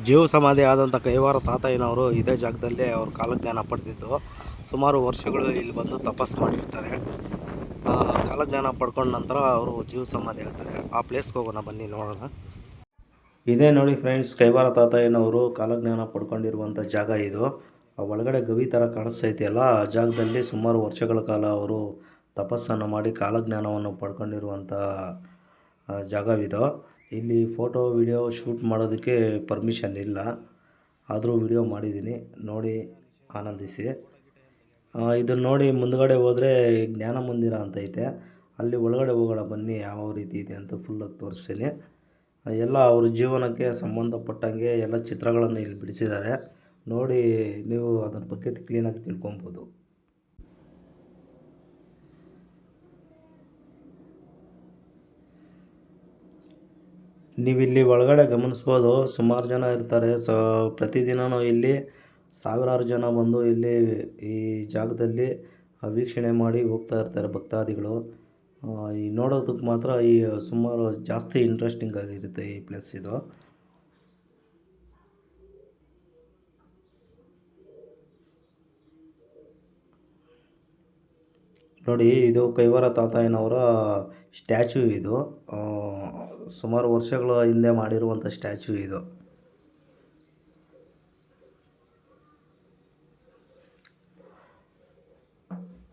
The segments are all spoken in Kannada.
ಜೀವ ಸಮಾಧಿ ಆದಂಥ ಕೈವಾರ ತಾತಯ್ಯನವರು ಇದೇ ಜಾಗದಲ್ಲೇ ಅವರು ಕಾಲಜ್ಞಾನ ಪಡೆದಿದ್ದು. ಸುಮಾರು ವರ್ಷಗಳು ಇಲ್ಲಿ ಬಂದು ತಪಸ್ಸು ಮಾಡಿರ್ತಾರೆ. ಕಾಲಜ್ಞಾನ ಪಡ್ಕೊಂಡ ನಂತರ ಅವರು ಜೀವ ಸಮಾಧಿ ಆಗ್ತಾರೆ. ಆ ಪ್ಲೇಸ್ಗೆ ಹೋಗೋಣ ಬನ್ನಿ, ನೋಡೋಣ. ಇದೇ ನೋಡಿ ಫ್ರೆಂಡ್ಸ್, ಕೈವಾರ ತಾತಯ್ಯನವರು ಕಾಲಜ್ಞಾನ ಪಡ್ಕೊಂಡಿರುವಂಥ ಜಾಗ ಇದು. ಆ ಒಳಗಡೆ ಗವಿ ಥರ ಕಾಣಿಸ್ತೈತಿಯಲ್ಲ, ಆ ಜಾಗದಲ್ಲಿ ಸುಮಾರು ವರ್ಷಗಳ ಕಾಲ ಅವರು ತಪಸ್ಸನ್ನು ಮಾಡಿ ಕಾಲಜ್ಞಾನವನ್ನು ಪಡ್ಕೊಂಡಿರುವಂಥ ಜಾಗವಿದು. ಇಲ್ಲಿ ಫೋಟೋ ವಿಡಿಯೋ ಶೂಟ್ ಮಾಡೋದಕ್ಕೆ ಪರ್ಮಿಷನ್ ಇಲ್ಲ, ಆದರೂ ವಿಡಿಯೋ ಮಾಡಿದ್ದೀನಿ, ನೋಡಿ ಆನಂದಿಸಿ. ಇದನ್ನು ನೋಡಿ ಮುಂದ್ಗಡೆ ಹೋದರೆ ಜ್ಞಾನ ಮಂದಿರ ಅಂತ ಐತೆ, ಅಲ್ಲಿ ಒಳಗಡೆ ಹೋಗೋಣ ಬನ್ನಿ, ಯಾವ ರೀತಿ ಇದೆ ಅಂತ ಫುಲ್ಲಾಗಿ ತೋರಿಸ್ತೀನಿ. ಎಲ್ಲ ಅವ್ರ ಜೀವನಕ್ಕೆ ಸಂಬಂಧಪಟ್ಟಂಗೆ ಎಲ್ಲ ಚಿತ್ರಗಳನ್ನು ಇಲ್ಲಿ ಬಿಡಿಸಿದ್ದಾರೆ. ನೋಡಿ, ನೀವು ಅದ್ರ ಬಗ್ಗೆ ಕ್ಲೀನಾಗಿ ತಿಳ್ಕೊಬೋದು. ನೀವಿಲ್ಲಿ ಒಳಗಡೆ ಗಮನಿಸ್ಬೋದು, ಸುಮಾರು ಜನ ಇರ್ತಾರೆ. ಪ್ರತಿದಿನವೂ ಇಲ್ಲಿ ಸಾವಿರಾರು ಜನ ಬಂದು ಇಲ್ಲಿ ಈ ಜಾಗದಲ್ಲಿ ವೀಕ್ಷಣೆ ಮಾಡಿ ಹೋಗ್ತಾ ಇರ್ತಾರೆ ಭಕ್ತಾದಿಗಳು. ಈ ನೋಡೋದಕ್ಕೆ ಮಾತ್ರ ಈ ಸುಮಾರು ಜಾಸ್ತಿ ಇಂಟ್ರೆಸ್ಟಿಂಗ್ ಆಗಿರುತ್ತೆ ಈ ಪ್ಲೇಸ್ ಇದು. ನೋಡಿ, ಇದು ಕೈವಾರ ತಾತಯ್ಯನವರ ಸ್ಟ್ಯಾಚ್ಯೂ ಇದು. ಸುಮಾರು ವರ್ಷಗಳ ಹಿಂದೆ ಮಾಡಿರುವಂಥ ಸ್ಟ್ಯಾಚ್ಯೂ ಇದು.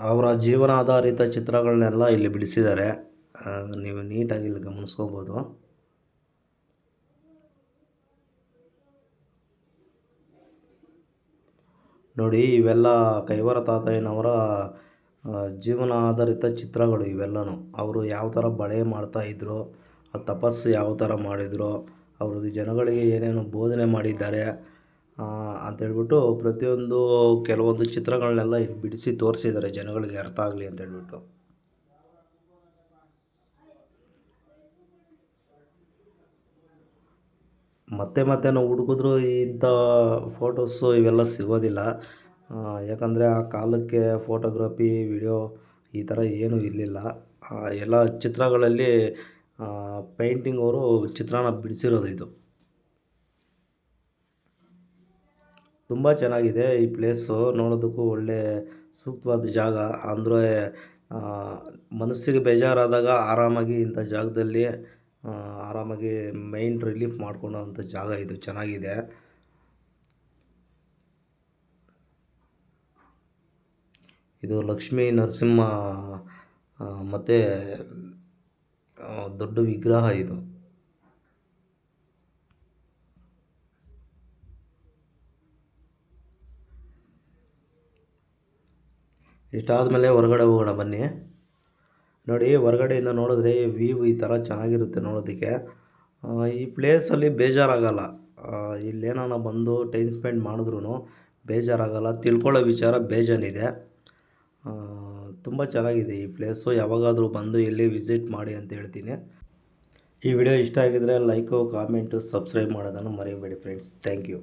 ಅವರ ಜೀವನ ಆಧಾರಿತ ಚಿತ್ರಗಳನ್ನೆಲ್ಲ ಇಲ್ಲಿ ಬಿಡಿಸಿದ್ದಾರೆ. ನೀವು ನೀಟಾಗಿ ಇಲ್ಲಿ ಗಮನಿಸ್ಕೋಬೋದು. ನೋಡಿ, ಇವೆಲ್ಲ ಕೈವಾರ ತಾತಯ್ಯನವರ ಜೀವನ ಆಧಾರಿತ ಚಿತ್ರಗಳು ಇವೆಲ್ಲನೂ. ಅವರು ಯಾವ ಥರ ಬಳೆ ಮಾಡ್ತಾಯಿದ್ರು, ತಪಸ್ಸು ಯಾವ ಥರ ಮಾಡಿದ್ರು, ಅವ್ರಿಗೆ ಜನಗಳಿಗೆ ಏನೇನು ಬೋಧನೆ ಮಾಡಿದ್ದಾರೆ ಅಂತೇಳ್ಬಿಟ್ಟು ಪ್ರತಿಯೊಂದು ಕೆಲವೊಂದು ಚಿತ್ರಗಳನ್ನೆಲ್ಲ ಇಲ್ಲಿ ಬಿಡಿಸಿ ತೋರಿಸಿದ್ದಾರೆ ಜನಗಳಿಗೆ ಅರ್ಥ ಆಗಲಿ ಅಂತೇಳ್ಬಿಟ್ಟು. ಮತ್ತೆ ನಾವು ಹುಡುಕಿದ್ರು ಇಂಥ ಫೋಟೋಸು ಇವೆಲ್ಲ ಸಿಗೋದಿಲ್ಲ. ಯಾಕಂದರೆ ಆ ಕಾಲಕ್ಕೆ ಫೋಟೋಗ್ರಫಿ, ವಿಡಿಯೋ ಈ ಥರ ಏನೂ ಇರಲಿಲ್ಲ. ಎಲ್ಲ ಚಿತ್ರಗಳಲ್ಲಿ ಪೇಂಟಿಂಗ್ ಅವರು ಚಿತ್ರನ ಬಿಡಿಸಿರೋದು ಇದು. ತುಂಬ ಚೆನ್ನಾಗಿದೆ ಈ ಪ್ಲೇಸು, ನೋಡೋದಕ್ಕೂ ಒಳ್ಳೆ ಸೂಕ್ತವಾದ ಜಾಗ. ಅಂದರೆ ಮನಸ್ಸಿಗೆ ಬೇಜಾರಾದಾಗ ಆರಾಮಾಗಿ ಇಂಥ ಜಾಗದಲ್ಲಿ ಆರಾಮಾಗಿ ಮೈಂಡ್ ರಿಲೀಫ್ ಮಾಡ್ಕೊಳ್ಳೋವಂಥ ಜಾಗ ಇದು. ಚೆನ್ನಾಗಿದೆ. ಇದು ಲಕ್ಷ್ಮೀ ನರಸಿಂಹ ಮತ್ತು ದೊಡ್ಡ ವಿಗ್ರಹ ಇದು. ಇಷ್ಟಾದಮೇಲೆ ಹೊರಗಡೆ ಹೋಗೋಣ ಬನ್ನಿ. ನೋಡಿ, ಹೊರಗಡೆಯಿಂದ ನೋಡಿದ್ರೆ ವ್ಯೂ ಈ ಥರ ಚೆನ್ನಾಗಿರುತ್ತೆ ನೋಡೋದಕ್ಕೆ. ಈ ಪ್ಲೇಸಲ್ಲಿ ಬೇಜಾರಾಗಲ್ಲ. ಇಲ್ಲೇನಾನ ಬಂದು ಟೈಮ್ ಸ್ಪೆಂಡ್ ಮಾಡಿದ್ರೂ ಬೇಜಾರಾಗಲ್ಲ. ತಿಳ್ಕೊಳ್ಳೋ ವಿಚಾರ ಬೇಜಾನಿದೆ. ತುಂಬ ಚೆನ್ನಾಗಿದೆ ಈ ಪ್ಲೇಸು. ಯಾವಾಗಾದರೂ ಬಂದು ಇಲ್ಲಿ ವಿಸಿಟ್ ಮಾಡಿ ಅಂತ ಹೇಳ್ತೀನಿ. ಈ ವಿಡಿಯೋ ಇಷ್ಟ ಆಗಿದರೆ ಲೈಕು, ಕಾಮೆಂಟು, ಸಬ್ಸ್ಕ್ರೈಬ್ ಮಾಡೋದನ್ನು ಮರಿಬೇಡಿ ಫ್ರೆಂಡ್ಸ್. Thank you.